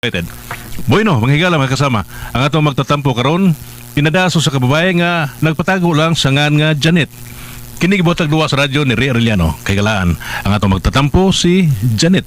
United. Bueno, mga higala mga kasama, ang atong magtatampo karon pinadaso sa kababae nga nagpatago lang sa ngan nga Janet. Kini gibotag duwa sa radyo ni Ria Arellano. Kay galaan, ang atong magtatampo si Janet.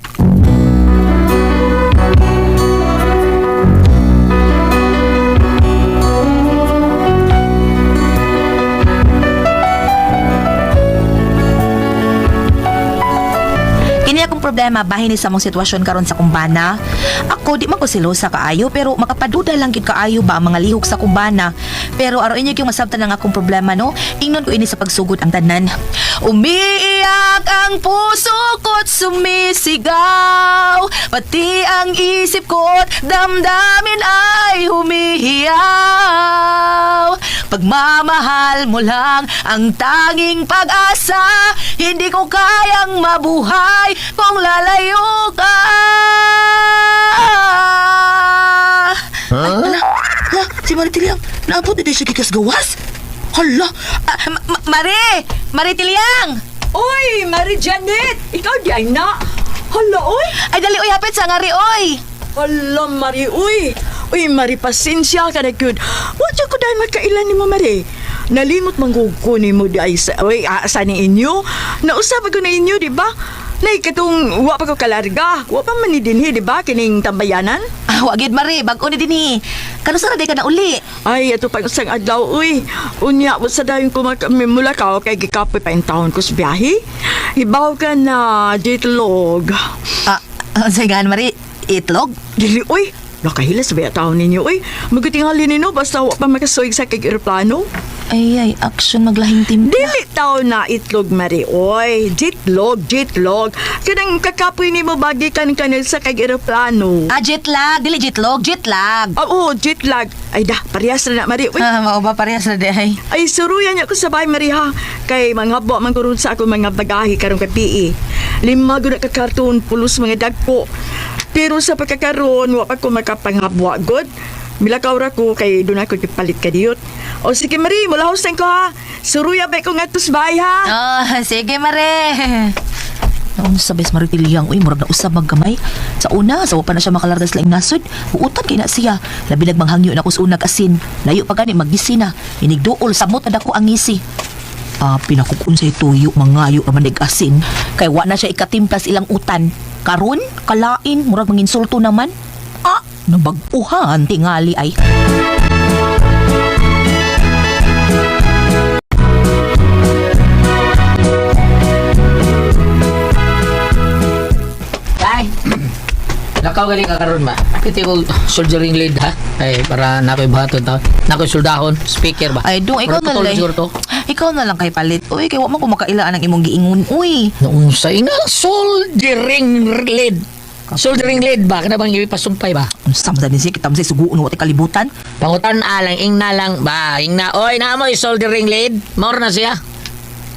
Kini akong problema bahin ni sa mong sitwasyon karon sa kumbana. Ako di man ko silosa kaayo pero makapaduda lang gid kaayo ba ang mga lihok sa kumbana. Pero araw inyo yung masabtan ang akong problema no. Ingnon ko ini sa pagsugod ang tanan. Umiiyak ang puso ko't sumisigaw. Pati ang isip ko't damdamin ay humihiyaw. Pagmamahal mo lang ang tanging pag-asa. Hindi ko kayang mabuhay kung lalayo ka. Hala, si Maritiliang, naabot na din siya kikas gawas. Hala, Maritiliang! Oy, Mari Janet! Ikaw di ay na! Hala, oy! Ay, dali, uy, hapit sa ngari, oy! Hala, Mari, uy! Uy, Mari, pasensya ka na, good. Wadya ko dahil magkailan ni mo, Mari. Nalimot mangkukunin mo di ay sa, sa ni inyo. Nausap ko na inyo, di ba? Nay, katong wa pa ko kalarga. Wa pa man ni dinhi, di ba? Kining tambayanan. Ah, wagid, Mari, bago ni din eh. Kano sa raday ka na uli? Ay, ato pa isang adlaw, uy. Unya, wa sa dayon ko mula ka, kay gikapoy pa yung taon ko sa biyahe. Ibaw ka na, jitlog. Say nga, Mari, itlog? Dili, uy. Nakahilas ba yung taon ninyo, uy. Magutingali ninyo, basta wa pa makasuig sa kag-aeroplano. Ay, action maglahing timpa. Dili taon na itlog, Mari, oy. Jitlog. Kanang kakapoy ni mo bagi kanil sa kag-aeroplano. Jetlag, dili jitlog, jetlag. Oo, jetlag. Ay da, parehas na, Mari, uy. Mao ba parehas na day? Ay, suruyan niya ko sa bahay, Mari, ha. Kay mga bo, mangkurun sa ako mga bagahe karong kapi. 5 gud ka karton, pulos mga dagko. Pero sa pagkakaroon, wa pa ko makapanghabwa god. Milakaw ra ko kay doon ako ipalit ka diyot. O sige, Mari, mulahosan ko, ha. Suruya ba ko nga tos bahay, ha. Oh, sige, Mare. Naon sa bes Maritiliang, uy, murag na usab magkamay. Sa una, sa pa na siya makalardas laing nasod. Buutan kay na siya. Labi nagmanghangyo na ko sa unag asin. Layo pa gani maggisi na. Inigduol samot na dako ang ngisi. Pinakukun sa ituyo, mangayo naman asin. Kay wa na siya ikatimplas ilang utan. Karon, kalain, murag manginsulto naman. Nabaguhan tingali ay. Ay, lakaw galing ka karon ba? Piti ko soldering lead ha? Ay, para nako'y bahaton tao. Nako'y soldahon, speaker ba? Ay, dong, ikaw na Protocol lang. siguro to. Ikaw na lang kay palit. Uy, kay wa man ko makailaan ang imong giingon. Uy. Noong sa inga, soldering lead. Soldering lead ba? Kana bang ipasumpay ba? Unsa man sa dinsi kita sa suguon wa ti kalibutan. Pangutan alang, ing na lang ba? Ing na, oy, naamoy soldering lead. Maur na siya.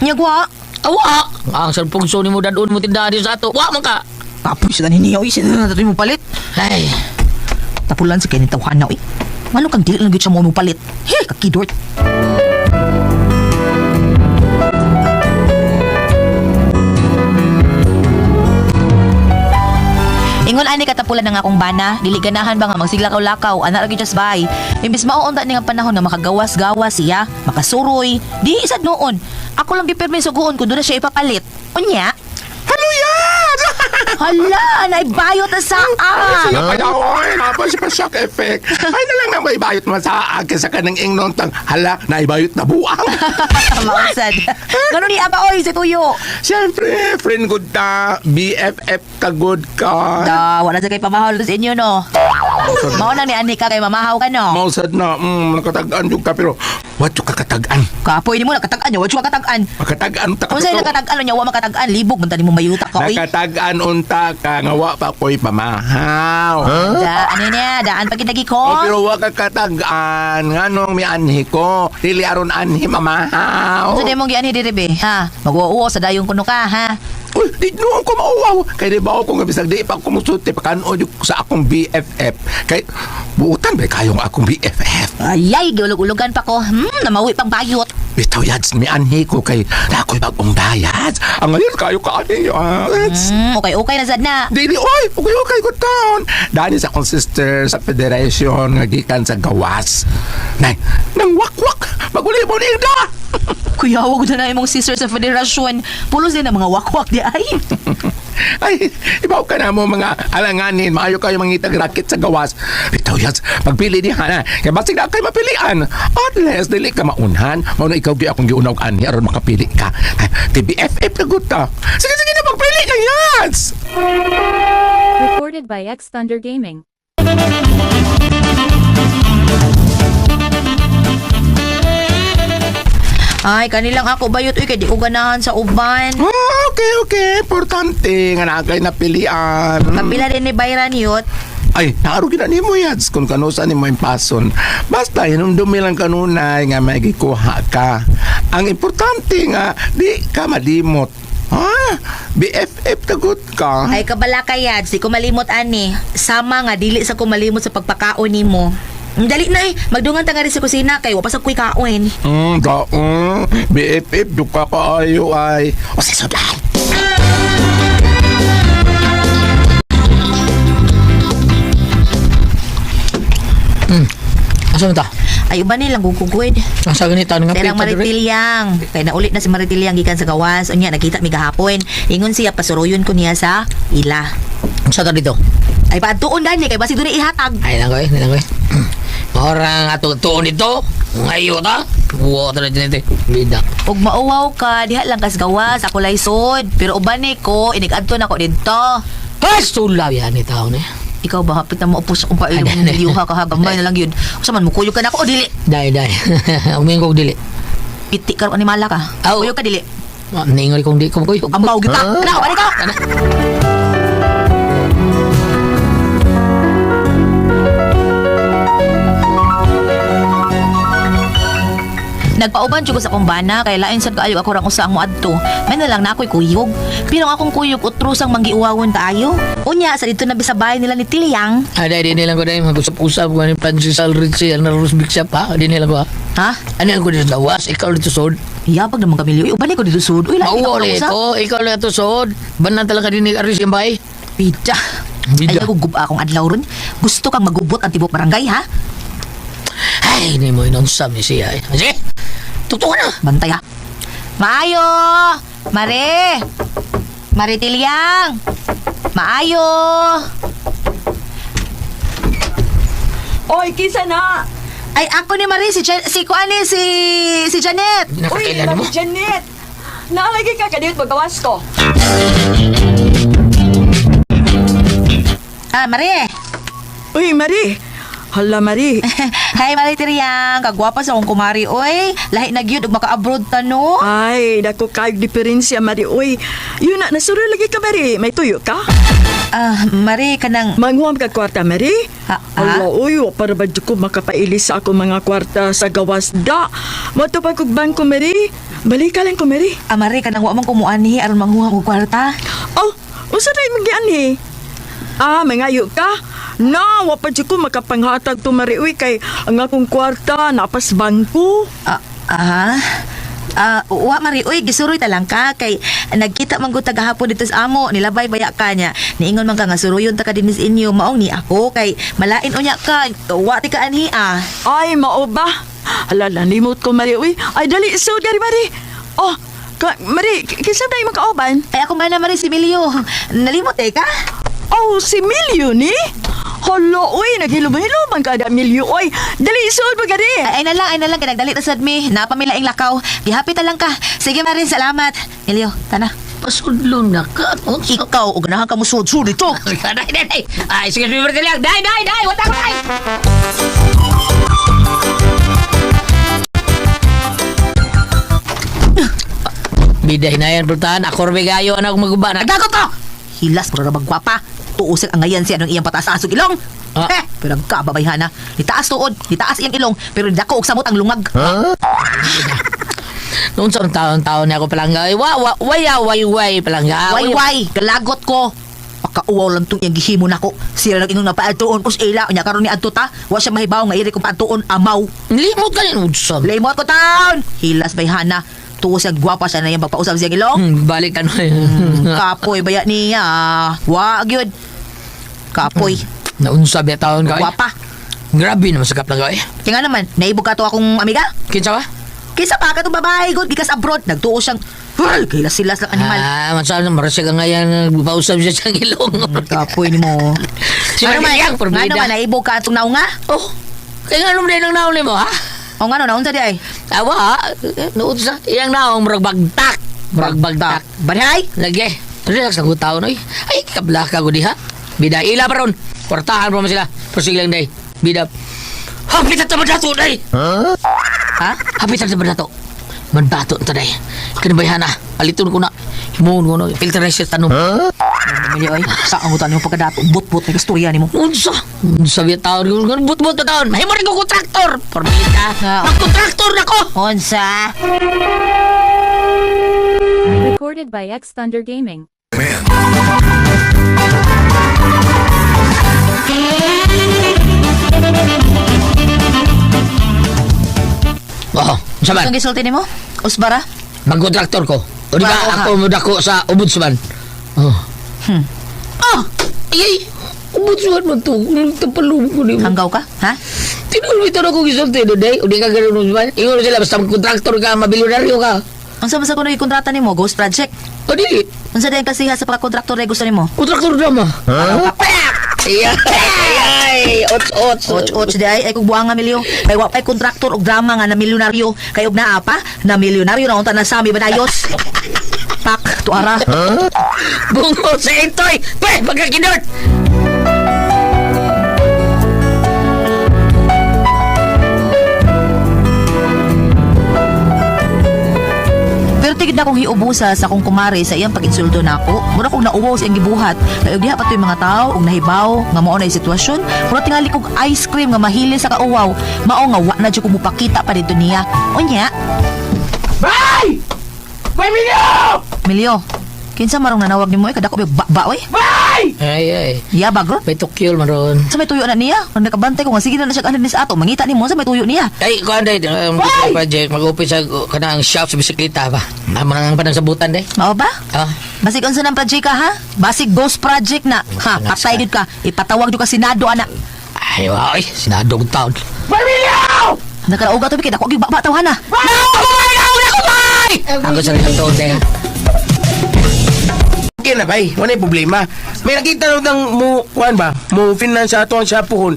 Nyagwa. Awa! Ang sarpungso ni mo dadun mo tindahan sa ato. Wa man ka! Tapoy siya niniyaw. Sino na natin mo palit? Ay, Tapulan si Kenny tawhan na. Uy. Ano kang dili lang gyud siya mo palit? Hey, kakidort. Ingon ani katapulan ng akong bana, dili ganahan ba nga magsiglakaw-lakaw, ana ra gyud just bay. Imbis mauunta ni nga panahon na makagawas-gawas siya, makasuroy, di isad noon. Ako lang gipirmi suguon kun doon na siya ipapalit. Unya? Kaluyan! Hala, naibayot na saan. Sila kaya oy, napos pa shock effect. Ay na lang na may bayot mo sa akin sa kanang ingnon tang hala, naibayot na buang. Mausad. Ganun ni Aba oy si Tuyo. Siyempre, friend good ta, BFF ka good ka. Da, wala sa kay pamahal sa inyo no. Mao nang ni ani ka kay mamahaw ka no. Mausad na, nakatagaan yung ka, pero what yung kakatagaan? Kapoy ni mo nakatag-an niya, wa siya katag-an. Makatagaan ta Kung sa'yo nakatag-an niya, wa makatag-an, libog man tani mo mayuta ka oy. Nakatagaan unta ka, ngawa pa ko'y pamahaw. Da, ano niya, daan pag kinagi ko. Oh, pero wag kakatagaan, nganong may anhi ko, dili aron anhi mamahaw. Ano mong giani diri be? Ha? Mag-uwo sa dayong kuno ka, ha? Uy, di noon ko mauwaw. Kaya di ba ako nga bisag di pa kumusulti pa kanood sa akong BFF. Kaya buutan ba kayong akong BFF? Ayay, giulog-ulogan pa ko. Namawi pang bayot. Bitaw yads, may anhi ko kay nako'y bagong dayads. Ang ngayon kayo kaani yads. Okay na sad na. Dili, oy, okay ko taon. Dani sa akong sister sa federation nga gikan sa gawas. Nay, nang wakwak, maguli mo ni Ida. Kuya, wag na imong sister sa federasyon. Pulos din ang mga wakwak di ay. Ay, ibaw ka na mo mga alanganin. Maayo kayo mangitag rakit sa gawas. Bitaw yads, pagpili niya na. Kaya basig na kayo mapilian. At least, dili ka maunhan. Mauna ikaw di akong giunaw ani aron makapili ka. Ay, TBFF na guta. Sige na, pagpili na yads. Recorded by X Thunder Gaming. Ay, kanilang ako bayot uy kay di ko ganahan sa uban. Okay. Importante nga na kay napilian. Kapila din ni Bayran yut. Ay, naarugi na ni mo yads kung kanusa ni mo yung pason. Basta, hinumdumi lang kanunay nga may gikuha ka. Ang importante nga, di ka madimot. BFF tagot ka. Ay kabala kayad, si kumalimot ani. Sama nga dili sa kumalimot sa pagpakaon nimo. Dali na magdungan ta nga rin sa kusina kay wa pa sa kuy kaon. Daong. BFF, duka ka ayo ay. O sa sudan. Asa mo ta? Ay uban nilang gugugod. Asa ganito nga Terang Maritilyang. Kay naulit na si Maritilyang gikan sa gawas. Unya nakita mi gahapon. Ingon siya pasuruyon ko niya sa ila. Asa ta dito? Ay paadtuon gani kay basi dunay ihatag. Ay lang ko. Orang ato tuon ito. Ngayon ta. Buo ta dito. Bida. Ug mauwaw ka diha lang kas gawas ako laysod. Pero uban ni ko inig-adto na ko didto. Ay, sulaw yan ni tao na. Ikaw ba hapit na mo upos kung pailong Ay, niliyuha ka hagamay na lang yun. Usa man mo kuyog ka na ako o dili. Dai. Umingin ko dili. Piti ka ron animala ka. Aw. Kuyog ka dili. Ningoy kong di ko kuyog. Ambaw kita. Kana wala ka. Nagpauban jud ko sa kumbana kay lain sad kaayo ako rang usa ang moadto. May na lang na ako'y kuyog. Pero ang akong kuyog utrusang manggiuwawon kaayo. Unya sa dito na sa bahay nila ni Tilyang. Ada di nilang ko dahil mag-usap-usap ko ni Francis Alritzi na Rosbik siya pa. Di nilang ko ha. Ha? Ano ang ko dito sa lawas? Ikaw dito sod. Yabag naman kami liyo. Uban ko dito sud. Uy, lain Mauwa ako ulit usap. ko. Ikaw lang ito sod. Banan talaga din ni Aris yung bay. Pida. Bida. Ay, naguguba akong adlaw ron. Gusto kang magubot ang tibok barangay, ha? Ay, hindi mo inonsam ni siya eh. Sige, tutukan na. Bantay, ha? Maayo! Mare! Mare Tilyang! Maayo! Oy, kisa na. Ay, ako ni Mare, si Janet! Uy, Nakakailan mo? Mami Janet. Nalagi ka kadiyot magawas ko. Ah, Mare! Uy, Marie. Hala, Marie. Hi, Mare Tilyang! Kagwapa sa akong kumari, oy! Lahi na gyud ug maka-abroad ta, no? Ay, dako kayong diferensya, Marie. Uy, yun na, nasuro lagi ka, Marie. May tuyo ka? Ah, Mare, kanang... Manguam ka kwarta, Marie? Ha? Allah, uy, para ba di ko makapailis sa ako mga kwarta sa gawas da? Matupag kong bangko, Marie. Balik ka lang ko, Marie. Ah, Mare, kanang wa man kumuani aron manghuha og kwarta. Oh, usa na yung magian eh. Mangayo ka? No, wapa di ko makapanghatag to, Marie. Uy, kay ang akong kwarta, napas bangko. Wa Mari, uy, gisuroy ta lang ka kay nagkita man gud gahapon dito sa amo, nilabay baya ka niya. Niingon man ka nga suruyon ta ka dinis inyo, maong ni ako kay malain unya ka, wa ti ka anhi ah. Ay, mao ba? Alala, limot ko, Marie. Uy, ay, dali, so, gari, Marie. Oh, Marie, kinsa tayo magkaoban? Ay ako nga na Mari si Milio. Nalimot ka? Oh, si Milyo ni? Hala, uy, naghilom-hilom ka da, Milyo. Uy, dali, so, gari. Ay na lang kay nagdalit sad mi, napamilaing lakaw. Gihapit ta lang ka. Sige Mari, salamat. Milio, tana. Pasudlo na ka. Ikaw og ganahan ka mo sud-sud dito. Dai. Ay, sige, sige, lang. Dai. Wata ko, dai. Bida hinayan bertahan. Ako gayo anak maguba na. Nagdagot ko! Hilas mo na magwapa. Tuusik ang ngayon siya ng iyang pataas asog ilong. Ah. Pero kababayhana. Itaas tuod, itaas iyang ilong, pero dako og samot ang lungag. Noon sa taon-taon niya ako palangga. Way palangga. Way, galagot ko. Napakauwaw lang itong iyang gihimo na ko. Sila lang inong napaatuon ko sa ila. Unya karon ni adto ta. Wa siya mahibaw nga iri kong paatuon amaw. Limot ka rin, Udsam. Limot ko taon. Hilas bayhana. Tuwa siya gwapa siya na yung pagpausap siya gilong. Balik ka na. Kapoy baya niya. Wag yun. Kapoy. Naunsa biya taon ka. Gwapa. Grabe naman sakap na ka eh. Kaya nga naman, naibog ka to akong amiga. Kinsa ba? Kaysa pa ka itong babae, good, gikas abroad. Nagtuo siyang, kilas-silas lang animal. Masabi na marasya ka ngayon, pausap siya siyang ilong. Kapoy ni mo. Si Mariyang, Nga naman, naibog ka itong naunga? Oh, kaya nga naman din ang nauli mo, ha? O nga no, naunsa di ay? Awa, nood sa iyang naong murag bagtak. Murag bagtak. Barihay? Lagi, relax na tao no. Ay, kabla ka ko diha. Bida, ila pa ron. Kwartahan pa man sila. Prosig lang day. Bida, hapitan sa mandato day. Ha? Hapitan sa mandato. Mandato ito day. Kanabayhan na. Aliton ko na. Himuon ko na. Filter na siya tanong. Mili ay, saan mo tanong pagkadato? But-but na istorya ni mo. Unsa? Unsa biya taon ko. But-but na taon. Mahimo rin ko kontraktor. Pormita. Magkontraktor na ko. Onsa? Recorded by X Thunder Gaming. Oo. Unsa man? Itong gisulti ni mo? Usbara? Magkontraktor ko. O di Wow, ba ha? ako mudako sa Ombudsman? Oh. Oh! Ay, Ombudsman man to. Tapalong ko ni mo. Hanggaw ka? Ha? Tinulwitan ako gisulti do day. O di ka ganun Ombudsman. Ingon sila basta magkontraktor ka, mabilionaryo ka. Ang sa ko na kontrata ni mo, Ghost Project. O di, Ang sa dahil kasiha sa pagkakontraktor ay gusto ni mo? kontraktor drama. Ay, ots. Och di ay kung buang nga milyo. Kay wa pay kontraktor og drama nga na milyonaryo. Kay og naa pa na milyonaryo na unta na sami banayos. Pak, tuara. Bungo sa itoy. Pre, magkakinot. Pero tigid na akong hiubusa sa akong kumare sa iyang pag-insulto nako. Mura kong nauwaw sa iyang gibuhat. Kay og diha pa to'y mga tao og nahibaw nga mao na sitwasyon. Mura tingali kog ice cream nga mahili sa kauwaw. Mao nga wa na jud ko mupakita pa dito niya. Unya, Bay! Bay, Milyo! Milyo. Kinsa marong nanawag nimo kadako ba oy? Bay! Ay. Iya bagro. May tukyol man ron. Sa may tuyo na niya. Kung nakabantay ko nga sige na siya kanin sa ato. Mangita nimo sa may tuyo niya. Ay, kuhan day. Project, mag-upis sa kanang shop sa bisikleta ba? Naman ang panang sabutan day. Mao ba? Ah, Basig unsa nang project ka ha? Basig ghost project na. Ha, patay gid ka. Ipatawag jud ka Senado ana. ay, wow, sinadong taon. Bay, Milyo! Nakarauga to bikid ako gyud ba tawhan na. Ako sa rin taon day. Okay na, bay. Wala yung problema. May nakita na ng mo, kuhan ba? Mo finance ato ang siyapuhon.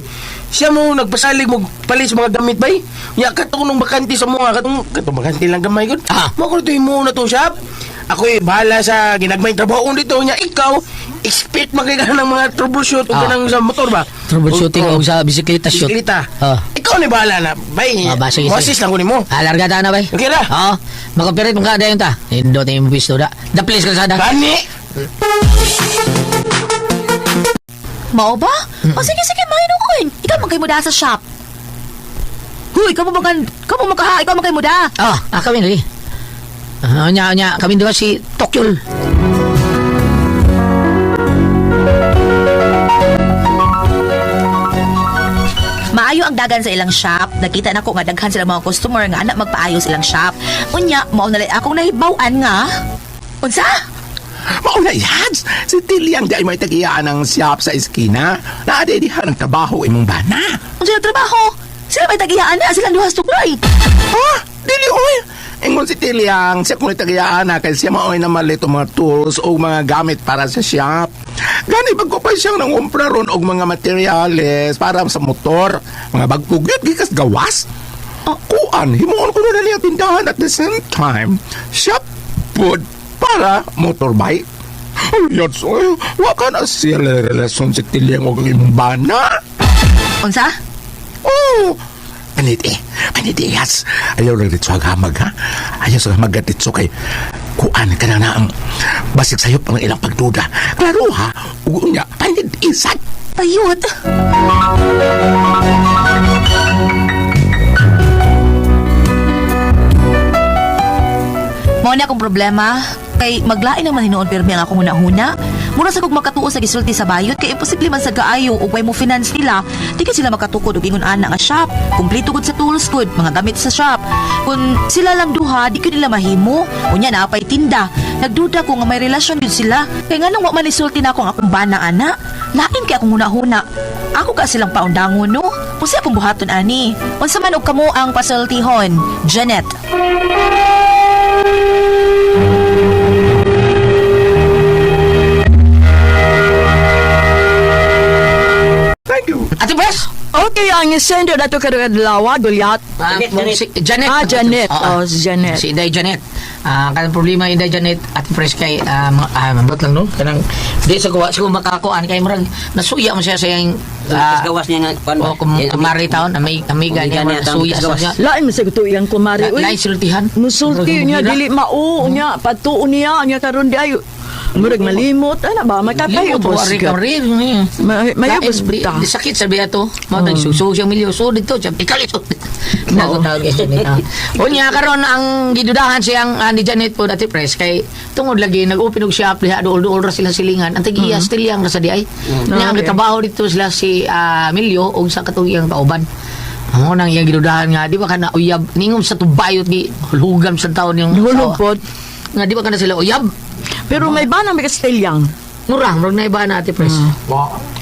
Siya mo nagpasalig mo palis mga gamit, bay. Ya, katong nung bakanti sa mga, katong bakanti lang gamay, good. Ah. Mo ko ito mo na itong shop. Ako bahala sa ginagmay trabaho dito niya. Ikaw, expert magkaya ng mga troubleshoot o ganang sa motor ba? Troubleshooting o sa bisikleta shoot. Bisikleta. Ah. Ikaw ni bahala na, bay. Sige. Masis lang ko ni mo. Larga ta na ba? Okay na. Oo. Mag-operate mo ka dayon ta. Indot yung pisto da. The place ka sada. Gani! Mao ba? O sige mainukoy. Ikaw magkay muda sa shop. Huy, ikaw mo magkay muda. Kami rin. Nya, kami doon si Tokyol. Maayo ang dagan sa ilang shop. Nakita na ko nga daghan sila mga customer nga anak magpaayo silang shop. Unya, mao na lang akong nahibawan nga. Unsa? Mauna yan! Si Tiliang di ay may tagiyaan ng siyap sa iskina. Naadedihan ng trabaho imong bana. Unsa yung trabaho? Sila may tagiyaan na silang duhas tukloy. Ha? Dili oy! Ingon si Tiliang, siya kung tagiyaan na kay siya maoy na malito mga tools o mga gamit para sa shop. Gani bagkupay siyang nangumpra ron og mga materyales para sa motor. Mga bagpugyot, gikas gawas. Kuan, himuon ko na niya tindahan at the same time. Shop food para motorbike. Ayun, so, waka na sila relasyon si Tiliang o imong bana. Unsa? Oh, paniti, yes. Ayaw lang dito hagamag, ha? Ayaw sa hagamag dito kay kuan ka na ang basig sayop ang ilang pagduda. Klaro, ha? Ugo niya, panitisan. Payot. Mao na akong problema. Kay maglain naman hinuon pirmi ang akong huna-huna. Mura sa kog makatuo sa gisulti sa bayot kay imposible man sa kaayo ug way mo finance nila. Di ka sila makatukod og ingon ana nga shop. Kumpleto gud sa tools gud, mga gamit sa shop. Kung sila lang duha, di ko nila mahimo. Unya na apay tinda. Nagduda ko nga may relasyon gud sila. Kay nganong wa man isulti na akong akong bana ana. Lain kay akong huna-huna. Ako ka silang paundangon no. Usa akong buhaton ani. Unsa man og kamo ang pasultihon, Janet. Thank you. Ate Pres! Okay, ang sender na ito kadalawa, Goliath. Janet. Janet. Oo. Si Janet. Si Inday Janet. Kanang problema Inday Janet at Pres kay mambot lang no. Kanang di sa kuha siguro makakuan kay murag nasuya mo siya sa yung gawas niya nga kuan ba? kumari taon amiga niya Amiga niya, nasuya sa gawas. siya. Lain mo sa iyang kumari. Uy, Lain sultihan. musulti niya, dili mao niya, patuon niya, niya karon di ayo. Murag malimot, ano ba, makapayo Limot, boss wari ka. ka rin. Mayabos ta. Sakit sabi ato. Mga nagsuso siyang milyo. So dito, siya, ikaw ito. Nagutawag kay Janet. O niya, karon ang gidudahan siyang ni Janet po dati press. Kay tungod lagi, nag-open og shop, liha, dool-dool ra sila silingan. Ang tag-iya, still yang nasa di ay. Niya, ang Okay. trabaho dito sila si Milyo o sa katuyang tauban. Ang unang iyang gidudahan nga, di ba ka na uyab, ningom sa tubayot, di hulugam sa taon yung Hulupot. nga, di ba ka na sila uyab? Pero may banang may kastilyang. Murang, may iba na ate press.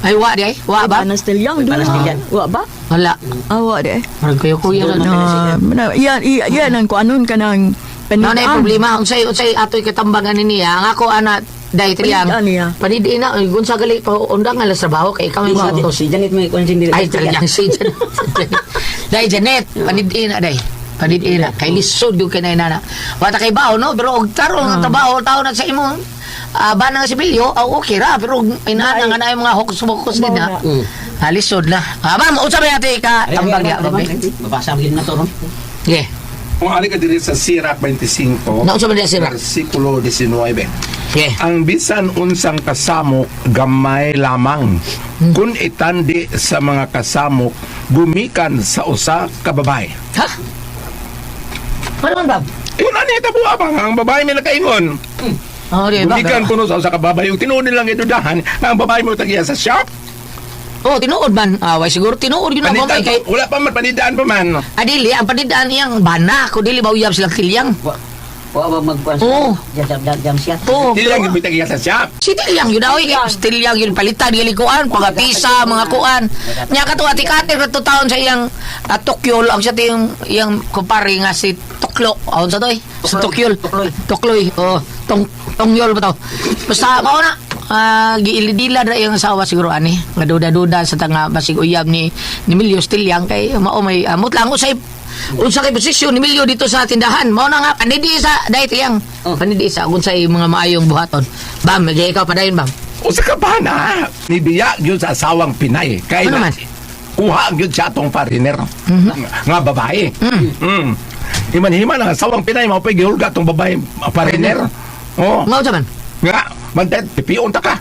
Ay, wa di ay? Wa ba? Panastilyang, May panastilyan. Wa ba? Wala. Wa di. Parang kuya-kuya lang. Yan ang kuanon ka ng Ano na yung problema? Unsay ato'y katambangan niya. Ang ako, ana, dahil triyang. Panidiin niya. Panidiin na. Kung sa gali, undang nga sa trabaho. Kay kami mga tos. Si Janet may kuan sindi. Ay, talagang si Janet. Dahil Janet, panidiin na, dahil. Panidiin na. Kay lisod yung kinainan na. Wata kay bao, no? Pero og tarong ang trabaho, tao na sa imo. Ba na nga si Bilyo, okay ra. Pero inaan nga na yung mga hokus-hokus din, ha? Lisod na. Ma'am, usap na natin ka tambang niya. Babasa mo na to, no? Okay. Kung ali ka diri sa Sirach 25, Nausap na niya si Rax. versikulo 19. Okay. Ang bisan unsang kasamok gamay lamang. Kung itandi sa mga kasamok gumikan sa usa ka babae. Ha? Ano man, Bob? Yun ani tabo abang ang babae may nakaingon. Oh, di ba? Gumikan kuno sa usa ka babae. Yung tinuod nilang idudahan nga ang babae mo tagiya sa shop. Oh, tinuod man. Way siguro tinuod yun ang Panidaan, kay wala pa man panidaan pa man. Adili, ang panidaan iyang bana. Kung dili mauyab silang tilyang. Wa ba magkuan Oo. jam siya. Oo. Dili lang gid tagiya sa shop. Si tilyang yun daw. Tilyang yun palitan. Dili kuan. Pagapisa, mga kuan. Niya ka to atikate ka to taon sa iyang Tokyo. Ang siya iyang kumpare nga si Toklo. Aon sa to eh. Sa Tokyo. Tokloy. Oh, Tongyol ba to? Basta, mauna. Giilidila na yung asawa siguro ani nga duda-duda sa tanga basig uyab ni Milyo Stilyang kay mao may amot lang usay unsa kay posisyon ni Milyo dito sa tindahan mao na nga panidi sa dayt yang panidi sa unsay mga maayong buhaton bam di ikaw padayon bam Usa ka ba na nibiya gyud sa asawang Pinay kay Ano na man? kuha gyud siya tong partner nga babae. Himan-himan ang asawang Pinay mao pay gihulga tong babae partner. Oh, mao sa man nga magdad pipion ta ka.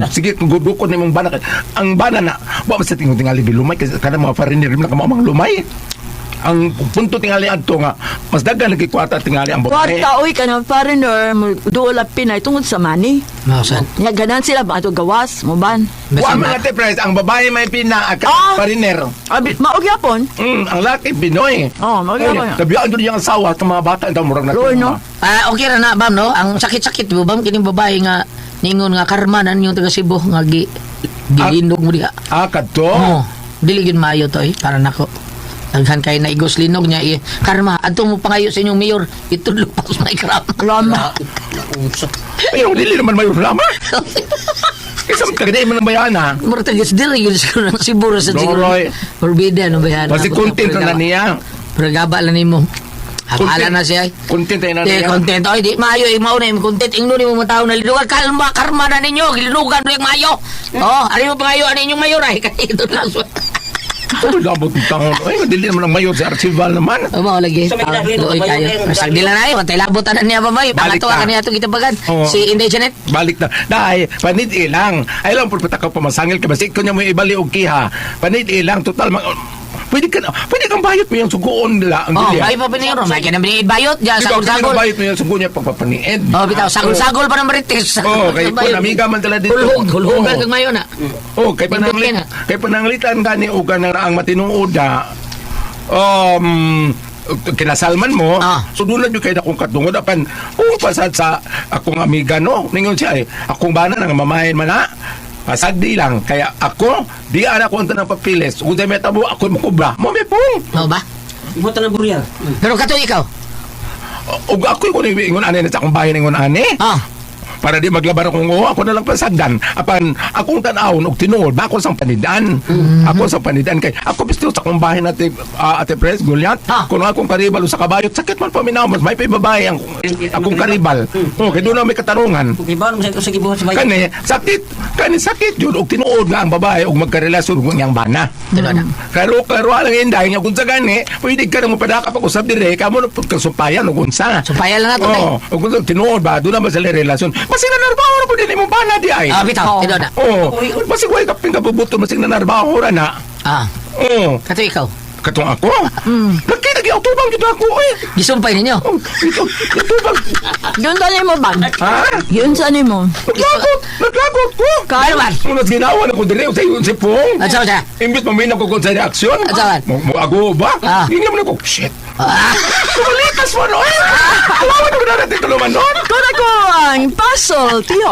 Sige gudukon ni mong bana. Ang bana na wa man sa tingali bilumay kasi kada mga partner na kamo mga lumay. Ang punto tingali adto nga mas daghan lagi kwarta tingali ang babae. Kwarta, uy, ka ng foreigner, doon la Pinay, tungod sa money. mao sa Nga, ganan sila ba ito gawas, mo ban? Wa man ate price ang babae may pina at partner. Maog yapon. Ang laki Pinoy. Oh, maog yapon. Kabiyaan doon yung asawa ng mga bata ito murag na. Lord, no? okay ra na bam no ang sakit-sakit mo bam kining babae nga ningon nga karmanan yung taga Cebu nga gilinog mo diha Kadto. oh dili gyud maayo to para nako daghan kay naigos linog niya karma adto mo pangayo sa inyong mayor itudlo pa sa may krama Lama. Pero dili naman may problema. Isang kagday mo ng bayana. mura tagis dili gyud siguro ng Cebu sa siguro Roy. forbidden no bayan Kasi content na niya. pero gaba lang nimo akala na siya Content na di niya. content oy di maayo mao na yung content ingno nimo mga tao na linugan kalma karma na ninyo gilunugan mo yung maayo oh ari mo pangayo ani inyong mayor ay kay ito lang Ano labot ng tangon? Ay, dili naman ang mayor sa archival naman. Mao lagi. So, may kinakilino Luoy ba yun, kayo. eh? Masag nila na yun. Tay labotan na niya ba ba? Pangatuwa na. ka niya itong kitabagan. Oo. Si Inday Janet. Balik na. Dahil, panit ilang. Ay lang, pulpata ka pamasangil ka. Basi ko niya mo ibali og kiha. Panit ilang. Total, pwede kang bayot mo yung sugoon nila. Ang Oh, Julia. ay pa piniro. May kinabili bayot diyan Ikaw, kaya sagol-sagol. bayot mo yung sugo niya pagpapaniid. Oh, bitaw sagol-sagol pa ng marites. Kay panamiga man tala dito. Hulhog Oo. kag mayo na. Oh, kay pananglitan gani o ganang ang matinuod na kinasalman mo, so doon lang yung kayo akong katungod apan pasad sa akong amiga no ningon siya akong bana nang mamahin man na pasagdi lang kaya ako di ana ko unta ng papilis kung sa metabo ako makubra mo may pong No ba? Imo tanang buryar. Pero kato ikaw. ug ako ko ingon ani sa akong bahin ingon ani para di maglabar akong ako na lang pasagdan apan akong tan-awon og tinuod ba ako sang panidan ako sang panidan kay ako bisto sa akong bahin ate Pres Goliath kuno akong karibal sa kabayot sakit man paminaw mas may babae ang akong karibal kay doon na may katarungan Ibaw mo sa gibuhat sa bayan. kani sakit jud og tinuod nga ang babae og magkarelasyon ug iyang bana klaro lang inday nga kun sa gani pwede ka mo padaka pa usab dire kamo no pud kasumpayan ug unsa Sumpaya lang nato tay. ug kun tinuod ba doon na ba sila relasyon masig nanarbaho na po din imong bana di ay. Bitaw, ito na. Masig way kaping kabubuto masig nanarbaho ra na. Kato ikaw. Katong ako? Nakita gi-autobang gid ako eh. Gisumpay ninyo. Ito Yun sa mo ba? Ha? Yun sa mo. Naglagot ko. Ano man? Unas ginawa na ko dire sa yun si Pong. Ano siya? Imbit maminaw ko sa reaksyon. Ano? Mo ago ba? Hindi naman ako, shit. Kumalikas mo no? Alawan ko na natin tuluman nun. Kung ako ang puzzle, tiyo.